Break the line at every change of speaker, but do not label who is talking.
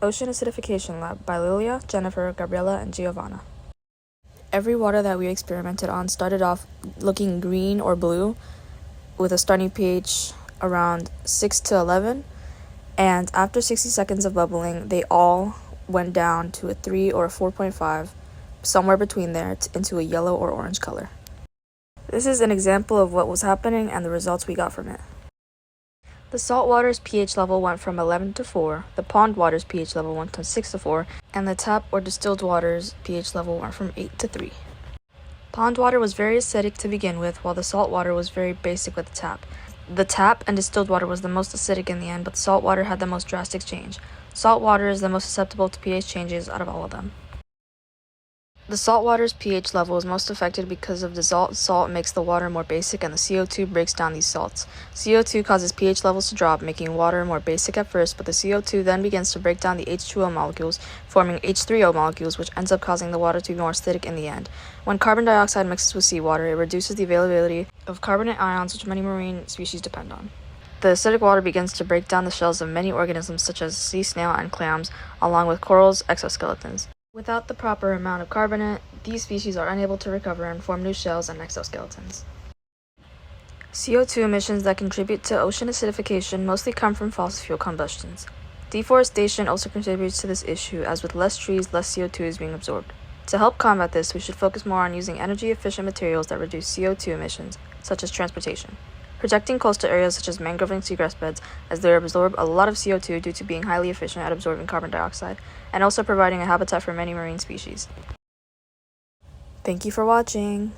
Ocean Acidification Lab by Lilia, Jennifer, Gabriella, and Giovanna. Every water that we experimented on started off looking green or blue with a starting pH around 6 to 11, and after 60 seconds of bubbling, they all went down to a 3 or a 4.5, somewhere between there, into a yellow or orange color. This is an example of what was happening and the results we got from it. The salt water's pH level went from 11 to 4, the pond water's pH level went from 6 to 4, and the tap or distilled water's pH level went from 8 to 3. Pond water was very acidic to begin with, while the salt water was very basic with the tap. The tap and distilled water was the most acidic in the end, but salt water had the most drastic change. Salt water is the most susceptible to pH changes out of all of them. The salt water's pH level is most affected because of dissolved salt makes the water more basic and the CO2 breaks down these salts. CO2 causes pH levels to drop, making water more basic at first, but the CO2 then begins to break down the H2O molecules, forming H3O molecules, which ends up causing the water to be more acidic in the end. When carbon dioxide mixes with seawater, it reduces the availability of carbonate ions, which many marine species depend on. The acidic water begins to break down the shells of many organisms such as sea snail and clams, along with corals' exoskeletons. Without the proper amount of carbonate, these species are unable to recover and form new shells and exoskeletons. CO2 emissions that contribute to ocean acidification mostly come from fossil fuel combustions. Deforestation also contributes to this issue, as with less trees, less CO2 is being absorbed. To help combat this, we should focus more on using energy-efficient materials that reduce CO2 emissions, such as transportation. Protecting coastal areas such as mangrove and seagrass beds, as they absorb a lot of CO2 due to being highly efficient at absorbing carbon dioxide, and also providing a habitat for many marine species. Thank you for watching.